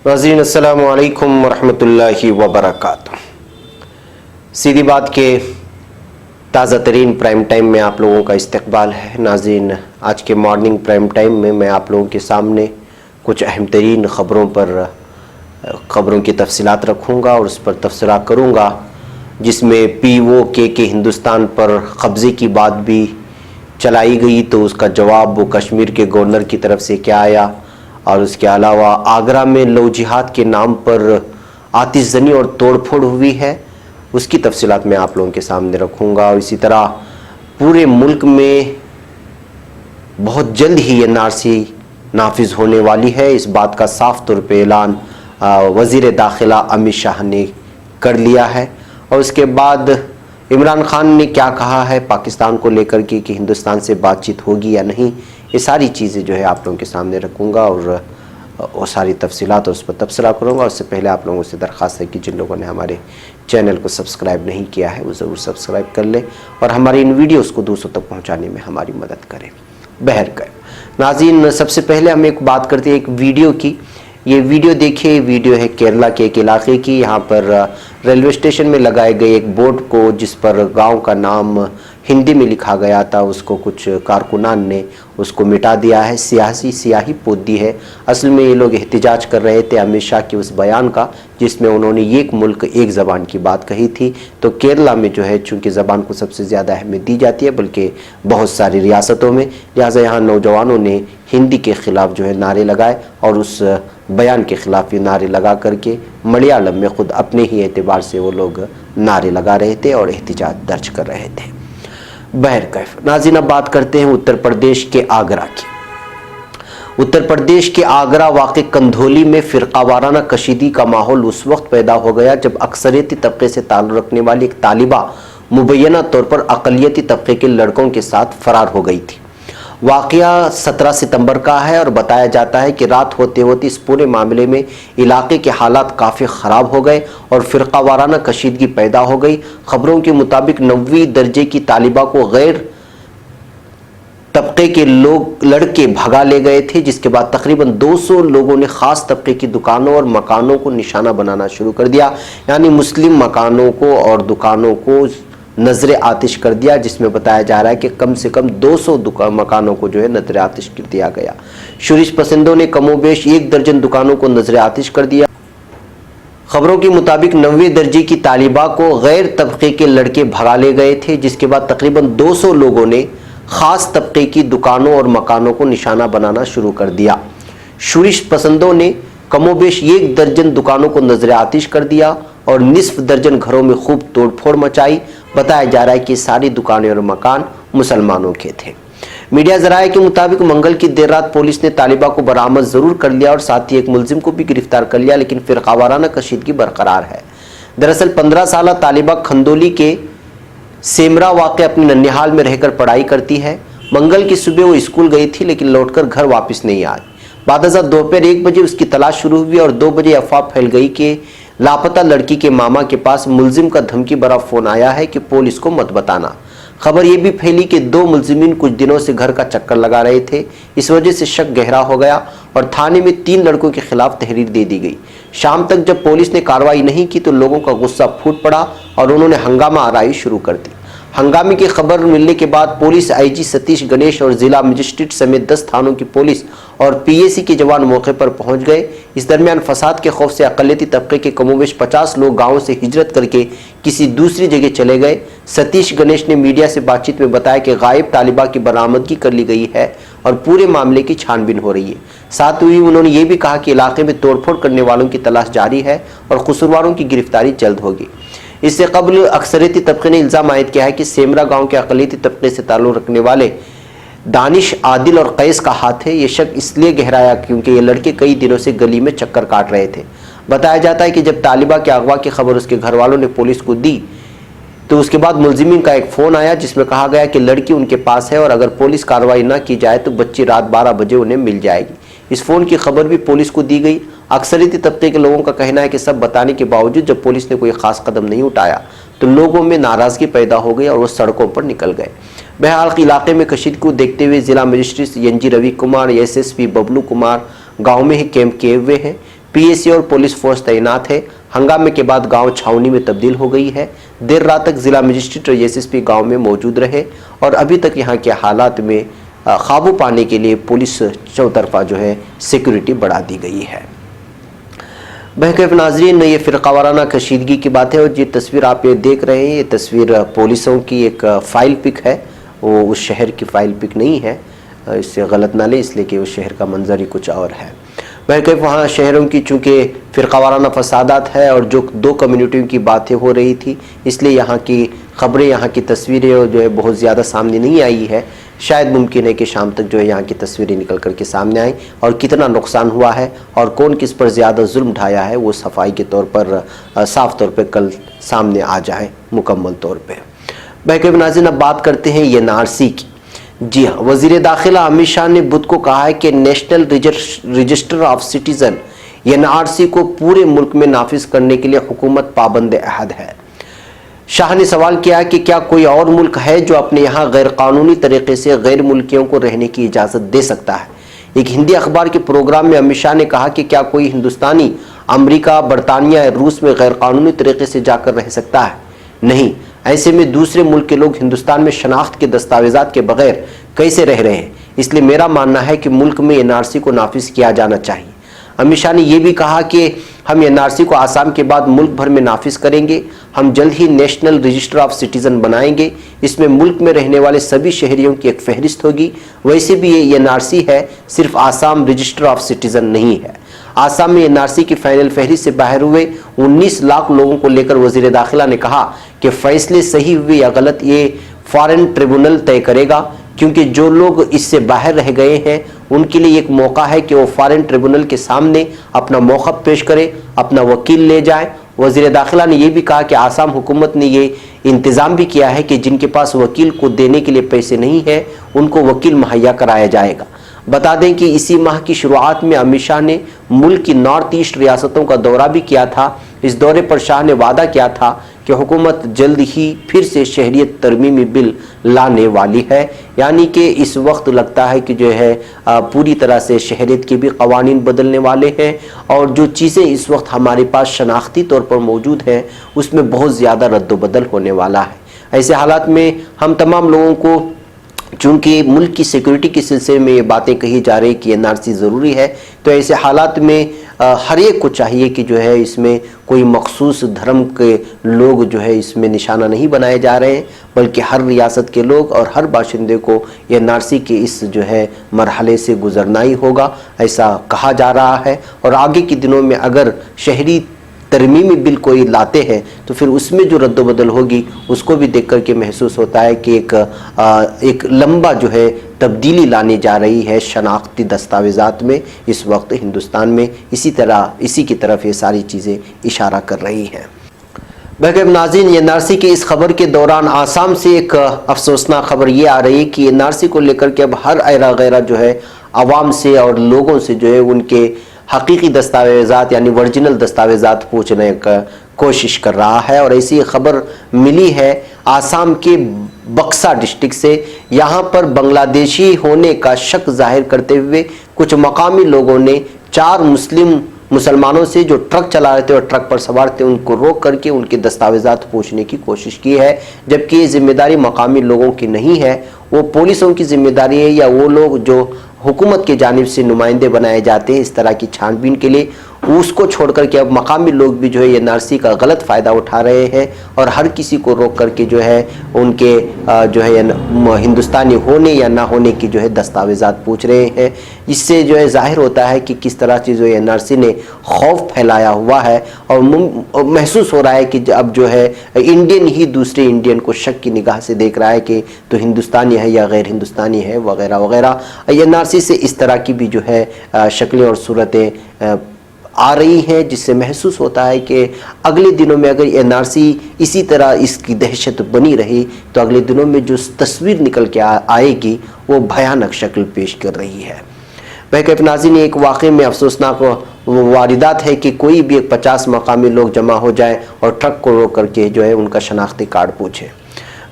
नाज़रीन अस्सलामु अलैकुम वरहमतुल्लाहि वबरकातुह। सीधी बात के ताज़ा तरीन प्राइम टाइम में आप लोगों का इस्तकबाल है। नाज़रीन, आज के मॉर्निंग प्राइम टाइम में मैं आप लोगों के सामने कुछ अहम तरीन ख़बरों की तफसीलात रखूँगा और उस पर तबसरा करूँगा, जिसमें POK के हिंदुस्तान पर कब्ज़े की बात भी चलाई गई तो उसका जवाब वो कश्मीर के गवर्नर की तरफ से क्या आया, और उसके अलावा आगरा में लव जिहाद के नाम पर आतिशज़नी और तोड़फोड़ हुई है, उसकी तफसीलात मैं आप लोगों के सामने रखूँगा। और इसी तरह पूरे मुल्क में बहुत जल्द ही NRC नाफिज होने वाली है, इस बात का साफ तौर पे ऐलान वज़ीर दाखिला अमित शाह ने कर लिया है। और उसके बाद इमरान खान ने क्या कहा है पाकिस्तान को लेकर के कि हिंदुस्तान से बातचीत होगी या नहीं, ये सारी चीज़ें जो है आप लोगों के सामने रखूँगा और वो सारी तफसीलात और उस पर तबसरा करूँगा। उससे पहले आप लोगों से दरख्वास्त है कि जिन लोगों ने हमारे चैनल को सब्सक्राइब नहीं किया है वो ज़रूर सब्सक्राइब कर ले और हमारी इन वीडियोज़ को दूसरों तक पहुँचाने में हमारी मदद करें। बहरकैफ नाज़रीन, सबसे पहले हम एक बात करते हैं एक वीडियो की। ये वीडियो देखिए, वीडियो है केरला के एक इलाके की। यहाँ पर रेलवे स्टेशन में लगाए गए एक बोर्ड को, जिस पर गांव का नाम हिंदी में लिखा गया था, उसको कुछ कारकुनान ने उसको मिटा दिया है, सियाही पोत दी है। असल में ये लोग एहतिजाज कर रहे थे अमित शाह के उस बयान का जिसमें उन्होंने एक मुल्क एक ज़बान की बात कही थी। तो केरला में जो है चूँकि ज़बान को सबसे ज़्यादा अहमियत दी जाती है, बल्कि बहुत सारी रियासतों में, लिहाजा यहाँ नौजवानों ने हिंदी के ख़िलाफ़ जो है नारे लगाए और उस बयान के ख़िलाफ़ ये नारे लगा करके मलयालम में ख़ुद अपने ही एतबार से वो लोग नारे लगा रहे थे और एहतिजाज दर्ज कर रहे थे। बहरकैफ नाज़रीन, अब बात करते हैं उत्तर प्रदेश के आगरा की। उत्तर प्रदेश के आगरा वाक़े कंधोली में फ़िरक़ावाराना कशीदगी का माहौल उस वक्त पैदा हो गया जब अक्सरियती तबके से ताल्लुक़ रखने वाली एक तालिबा मुबैना तौर पर अक़लियती तबके के लड़कों के साथ फ़रार हो गई थी। वाक़या 17 सितंबर का है और बताया जाता है कि रात होते होते इस पूरे मामले में इलाके के हालात काफ़ी ख़राब हो गए और फ़िरक़ावाराना कशीदगी पैदा हो गई। ख़बरों के मुताबिक 9वीं दर्जे की तालिबा को गैर तबके के लड़के भगा ले गए थे, जिसके बाद तकरीबन 200 लोगों ने ख़ास तबके की दुकानों और मकानों को निशाना बनाना शुरू कर दिया, यानी मुस्लिम मकानों को और दुकानों को नजर आतिश कर दिया, जिसमें बताया जा रहा है कि कम से कम 200 मकानों को जो है नजर आतिश कर दिया गया। शुरिश पसंदों ने कमोबेश 1 दर्जन दुकानों को नजर आतिश कर दिया। खबरों के मुताबिक 9वें दर्जे की तालिबा को गैर तबके के लड़के भगा ले गए थे, जिसके बाद तकरीबन 200 लोगों ने खास तबके की दुकानों और मकानों को निशाना बनाना शुरू कर दिया। शुरिश पसंदों ने कमोबेश 1 दर्जन दुकानों को नजर आतिश कर दिया और निस्फ दर्जन घरों में खूब तोड़फोड़ मचाई। बताया जा रहा है कि सारी दुकानें और मकान मुसलमानों के थे। मीडिया ज़राए के मुताबिक मंगल की देर रात पुलिस ने तालिबा को बरामद ज़रूर कर लिया और साथ ही एक मुलजिम को भी गिरफ्तार कर लिया, लेकिन फ़िरक़ावाराना कशीदगी बरकरार है। दरअसल 15 साल तालिबा खंदोली के सेमरा वाक़े अपने नन्हिहाल में रहकर पढ़ाई करती है। मंगल की सुबह वो स्कूल गई थी, लेकिन लौटकर घर वापस नहीं आई। बादशाह दोपहर 1 बजे उसकी तलाश शुरू हुई और 2 बजे अफवाह फैल गई कि लापता लड़की के मामा के पास मुलजिम का धमकी भरा फ़ोन आया है कि पुलिस को मत बताना। खबर यह भी फैली कि 2 मुलजिमीन कुछ दिनों से घर का चक्कर लगा रहे थे। इस वजह से शक गहरा हो गया और थाने में 3 लड़कों के खिलाफ तहरीर दे दी गई। शाम तक जब पुलिस ने कार्रवाई नहीं की तो लोगों का गुस्सा फूट पड़ा और उन्होंने हंगामा आराई शुरू कर दी। हंगामे की खबर मिलने के बाद पुलिस IG सतीश गणेश और जिला मजिस्ट्रेट समेत 10 थानों की पुलिस और PAC के जवान मौके पर पहुंच गए। इस दरमियान फसाद के खौफ से अक़लियती तबके के कमोबेश 50 लोग गांवों से हिजरत करके किसी दूसरी जगह चले गए। सतीश गणेश ने मीडिया से बातचीत में बताया कि गायब तालिबा की बरामदगी कर ली गई है और पूरे मामले की छानबीन हो रही है। साथ ही उन्होंने ये भी कहा कि इलाके में तोड़फोड़ करने वालों की तलाश जारी है और कसूरवारों की गिरफ्तारी जल्द होगी। इससे कबल अक्सरियती तबके ने इल्ज़ाम आयद किया है कि सेमरा गांव के अक़लियती तबके से ताल्लुक़ रखने वाले दानिश, आदिल और कैस का हाथ है। ये शक इसलिए गहराया क्योंकि ये लड़के कई दिनों से गली में चक्कर काट रहे थे। बताया जाता है कि जब तालिबा के अगवा की खबर उसके घर वालों ने पुलिस को दी तो उसके बाद मुलजिमीन का एक फ़ोन आया जिसमें कहा गया कि लड़की उनके पास है और अगर पुलिस कार्रवाई न की जाए तो बच्ची रात 12 बजे उन्हें मिल जाएगी। इस फ़ोन की खबर भी पुलिस को दी गई। अक्सरियती तबके के लोगों का कहना है कि सब बताने के बावजूद जब पुलिस ने कोई ख़ास कदम नहीं उठाया तो लोगों में नाराज़गी पैदा हो गई और वो सड़कों पर निकल गए। बहरहाल इलाके में कशीदगी को देखते हुए जिला magistrate NG Ravi Kumar, SSP Bablu Kumar गाँव में ही कैंप किए हुए हैं। PAC और पुलिस फोर्स तैनात है। हंगामे के बाद गांव छावनी में तब्दील हो गई है। देर रात तक जिला मजिस्ट्रेट और SSP गांव में मौजूद रहे और अभी तक यहां के हालात में काबू पाने के लिए पुलिस चौतरफा जो है सिक्योरिटी बढ़ा दी गई है। बहरकैफ नाजरीन, ये फ़िरक़ावाराना कशीदगी की बात है और ये तस्वीर आप ये देख रहे हैं, ये तस्वीर पुलिसों की एक फ़ाइल पिक है। वो उस शहर की फ़ाइल पिक नहीं है, इससे गलत ना ले, इसलिए कि उस शहर का मंजर ही कुछ और है। बहरकैफ वहाँ शहरों की चूँकि फ़िरक़ावाराना फसादात है और जो दो कम्युनिटियों की बातें हो रही थी, इसलिए यहाँ की ख़बरें, यहाँ की तस्वीरें जो है बहुत ज़्यादा सामने नहीं आई है। शायद मुमकिन है कि शाम तक जो है यहाँ की तस्वीरें निकल कर के सामने आएँ और कितना नुकसान हुआ है और कौन किस पर ज़्यादा जुल्म ढाया है वो सफाई के तौर पर साफ़ तौर पर कल सामने आ जाए मुकम्मल तौर पर। बहरकैफ नाज़रीन, अब बात करते हैं NRC की। जी हाँ, वज़ीर दाखिला अमित शाह ने बुध को कहा है कि national register of citizen NRC को पूरे मुल्क में नाफिज करने के लिए हुकूमत पाबंद अहद है। शाह ने सवाल किया कि क्या कोई और मुल्क है जो अपने यहाँ गैर कानूनी तरीके से गैर मुल्कियों को रहने की इजाज़त दे सकता है। एक हिंदी अखबार के प्रोग्राम में अमित शाह ने कहा कि क्या कोई हिंदुस्तानी अमेरिका, बरतानिया या रूस में गैर कानूनी तरीके से जाकर रह सकता है? नहीं। ऐसे में दूसरे मुल्क के लोग हिंदुस्तान में शनाख्त के दस्तावेजात के बगैर कैसे रह रहे हैं? इसलिए मेरा मानना है कि मुल्क में NRC को नाफिज किया जाना चाहिए। अमित शाह ने यह भी कहा कि हम NRC को आसाम के बाद मुल्क भर में नाफिज करेंगे। हम जल्द ही नेशनल रजिस्टर ऑफ सिटीज़न बनाएंगे। इसमें मुल्क में रहने वाले सभी शहरियों की एक फहरिस्त होगी। वैसे भी ये NRC है, सिर्फ आसाम रजिस्टर ऑफ सिटीज़न नहीं है। आसाम में NRC की फाइनल फहरिस्त से बाहर हुए 19 लाख लोगों को लेकर वज़ीर दाखिला ने कहा कि फैसले सही हुए या गलत ये फॉरेन ट्रिब्यूनल तय करेगा, क्योंकि जो लोग इससे बाहर रह गए हैं उनके लिए एक मौका है कि वो फॉरेन ट्रिब्यूनल के सामने अपना मौक़िफ़ पेश करें, अपना वकील ले जाएं। वज़ीर दाखिला ने यह भी कहा कि आसाम हुकूमत ने ये इंतज़ाम भी किया है कि जिनके पास वकील को देने के लिए पैसे नहीं है उनको वकील मुहैया कराया जाएगा। बता दें कि इसी माह की शुरुआत में अमित शाह ने मुल्क की नॉर्थ ईस्ट रियासतों का दौरा भी किया था। इस दौरे पर शाह ने वादा किया था कि हुकूमत जल्द ही फिर से शहरियत तरमीमी बिल लाने वाली है, यानी कि इस वक्त लगता है कि जो है पूरी तरह से शहरियत के भी कवानीन बदलने वाले हैं और जो चीज़ें इस वक्त हमारे पास शनाख्ती तौर पर मौजूद हैं उसमें बहुत ज़्यादा रद्दोबदल होने वाला है। ऐसे हालात में हम तमाम लोगों को, चूँकि मुल्क की सिक्योरिटी के सिलसिले में ये बातें कही जा रही कि NRC ज़रूरी है, तो ऐसे हालात में हर एक को चाहिए कि जो है इसमें कोई मखसूस धर्म के लोग जो है इसमें निशाना नहीं बनाए जा रहे हैं, बल्कि हर रियासत के लोग और हर बाशिंदे को NRC के इस जो है मरहले से गुजरना ही होगा, ऐसा कहा जा रहा है। और आगे के दिनों में अगर शहरी तरमीमी बिल कोई लाते हैं तो फिर उसमें जो रद्दोबदल होगी उसको भी देख करके महसूस होता है कि एक लंबा जो है तब्दीली लाने जा रही है शनाख्ती दस्तावेज़ात में इस वक्त हिंदुस्तान में। इसी की तरफ ये सारी चीज़ें इशारा कर रही हैं। बहरकैफ नाज़रीन, NRC की इस खबर के दौरान आसाम से एक अफसोसनाक खबर ये आ रही है कि NRC को लेकर के अब हर ऐरा गैरा जो है आवाम से और लोगों से जो है उनके हकीकी दस्तावेज़ात यानी ओरिजिनल दस्तावेज़ात पूछने का कोशिश कर रहा है। और ऐसी खबर मिली है आसाम के बक्सा डिस्ट्रिक्ट से। यहाँ पर बांग्लादेशी होने का शक जाहिर करते हुए कुछ मकामी लोगों ने 4 मुसलमानों से जो ट्रक चला रहे थे और ट्रक पर सवार थे उनको रोक करके उनके दस्तावेज़ात पूछने की कोशिश की है, जबकि ये जिम्मेदारी मकामी लोगों की नहीं है, वो पुलिसों की जिम्मेदारी है या वो लोग जो हुकूमत के जानिब से नुमाइंदे बनाए जाते हैं इस तरह की छानबीन के लिए, उसको छोड़ करके अब मकामी लोग भी जो है NRC का गलत फ़ायदा उठा रहे हैं और हर किसी को रोक करके जो है उनके जो है हिंदुस्तानी होने या ना होने की जो है दस्तावेज़ात पूछ रहे हैं। इससे जो है ज़ाहिर होता है कि किस तरह से जो NRC ने खौफ फैलाया हुआ है और महसूस हो रहा है कि अब जो है इंडियन ही दूसरे इंडियन को शक की निगाह से देख रहा है कि तो हिंदुस्तानी है या गैर हिंदुस्तानी है वगैरह वगैरह। NRC से इस तरह की भी जो है शक्लें और सूरतें आ रही हैं, जिससे महसूस होता है कि अगले दिनों में अगर NRC इसी तरह इसकी दहशत बनी रही तो अगले दिनों में जो तस्वीर निकल के आएगी वो भयानक शक्ल पेश कर रही है। बहरकैफ नाज़रीन, एक वाक़े में अफसोसनाक वारदात है कि कोई भी 50 मकामी लोग जमा हो जाएं और ट्रक को रोक करके जो है उनका शनाख्ती कार्ड पूछें।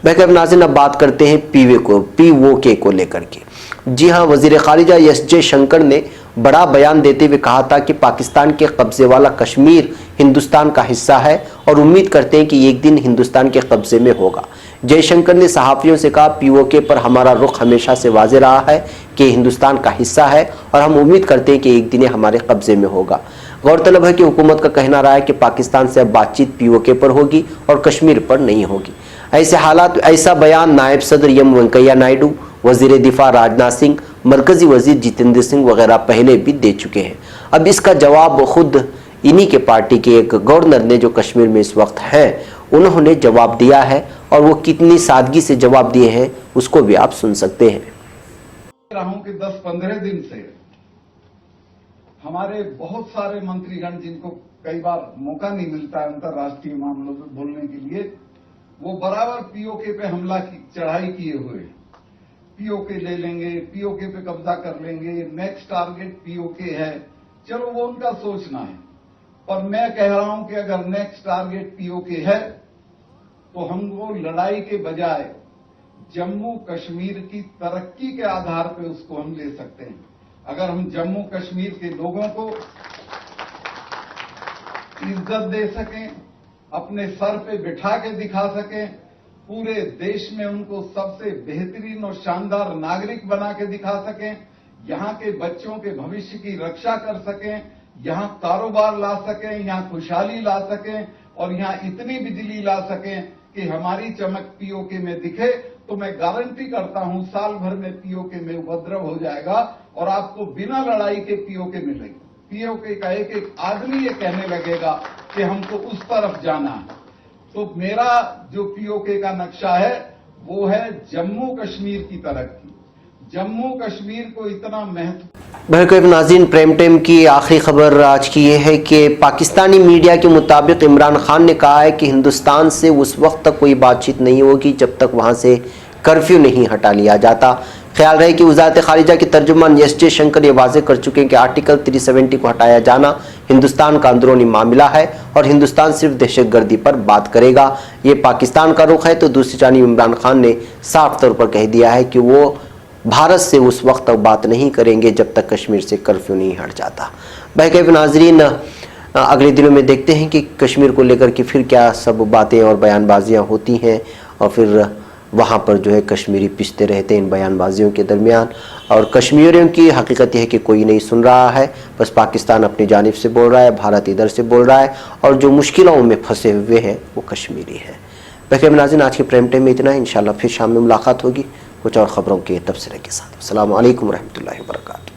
बहरकैफ नाज़रीन, अब बात करते हैं POK को लेकर के। जी हाँ, वज़ीर ख़ारिजा एस जयशंकर ने बड़ा बयान देते हुए कहा था कि पाकिस्तान के कब्जे वाला कश्मीर हिंदुस्तान का हिस्सा है और उम्मीद करते हैं कि एक दिन हिंदुस्तान के कब्जे में होगा। जयशंकर ने सहाफ़ियों से कहा, पीओके पर हमारा रुख हमेशा से वाज़ेह रहा है कि हिंदुस्तान का हिस्सा है और हम उम्मीद करते हैं कि एक दिन हमारे कब्जे में होगा। गौरतलब है कि हुकूमत का कहना रहा है कि पाकिस्तान से अब बातचीत पीओके पर होगी और कश्मीर पर नहीं होगी। ऐसा बयान नायब सदर एम वेंकैया नायडू, वजीर दिफा राजनाथ सिंह, मरकजी वजीर जितेंद्र सिंह वगैरह पहले भी दे चुके हैं। अब इसका जवाब खुद इन्हीं के पार्टी के एक गवर्नर ने जो कश्मीर में इस वक्त हैं, उन्होंने जवाब दिया है और वो कितनी सादगी से जवाब दिए हैं उसको भी आप सुन सकते हैं। रहा हूं कि 10-15 दिन से हमारे बहुत सारे मंत्रीगण, जिनको कई बार मौका नहीं मिलता है अंतर्राष्ट्रीय मामलों में बोलने के लिए, वो बराबर पीओके पे हमला की चढ़ाई किए हुए। पीओके ले लेंगे, पीओके पे कब्जा कर लेंगे, नेक्स्ट टारगेट पीओके है। चलो वो उनका सोचना है, पर मैं कह रहा हूं कि अगर नेक्स्ट टारगेट पीओके है तो हमको लड़ाई के बजाय जम्मू कश्मीर की तरक्की के आधार पे उसको हम ले सकते हैं। अगर हम जम्मू कश्मीर के लोगों को इज्जत दे सकें, अपने सर पे बिठा के दिखा सकें, पूरे देश में उनको सबसे बेहतरीन और शानदार नागरिक बना के दिखा सकें, यहां के बच्चों के भविष्य की रक्षा कर सकें, यहां कारोबार ला सकें, यहां खुशहाली ला सकें और यहां इतनी बिजली ला सकें कि हमारी चमक पीओके में दिखे, तो मैं गारंटी करता हूं साल भर में पीओके में उपद्रव हो जाएगा और आपको बिना लड़ाई के पीओके मिलेगी। पीओके का एक एक आदमी ये कहने लगेगा कि हमको उस तरफ जाना है। तो मेरा जो पीओके का नक्शा है वो है जम्मू कश्मीर की तरक्की। जम्मू कश्मीर को इतना महत्व। बहरकैफ नाज़रीन, प्राइम टाइम की आखिरी खबर आज की ये है कि पाकिस्तानी मीडिया के मुताबिक इमरान खान ने कहा है कि हिंदुस्तान से उस वक्त तक कोई बातचीत नहीं होगी जब तक वहाँ से कर्फ्यू नहीं हटा लिया जाता। ख्याल रहे कि वज़ारत ख़ारिजा के तर्जुमान एस जयशंकर ये वाज़ेह कर चुके हैं कि आर्टिकल 370 को हटाया जाना हिंदुस्तान का अंदरूनी मामला है और हिंदुस्तान सिर्फ दहशतगर्दी पर बात करेगा। ये पाकिस्तान का रुख है। तो दूसरी जानिब इमरान खान ने साफ तौर पर कह दिया है कि वो भारत से उस वक्त तक बात नहीं करेंगे जब तक कश्मीर से कर्फ्यू नहीं हट जाता। बहरकैफ नाज़रीन, अगले दिनों में देखते हैं कि कश्मीर को लेकर के फिर क्या सब बातें और बयानबाजियाँ होती हैं और फिर वहाँ पर जो है कश्मीरी पिसते रहते हैं इन बयानबाजियों के दरमियान। और कश्मीरियों की हकीकत यह है कि कोई नहीं सुन रहा है, बस पाकिस्तान अपनी जानिब से बोल रहा है, भारत इधर से बोल रहा है और जो मुश्किलों में फंसे हुए हैं वो कश्मीरी हैं। बहरकैफ नाज़रीन, आज के प्राइम टाइम में इतना है। इंशाल्लाह फिर शाम में मुलाकात होगी कुछ और ख़बरों के तबसरे के साथ। अस्सलामु अलैकुम रहमतुल्लाहि व बरकातुहू।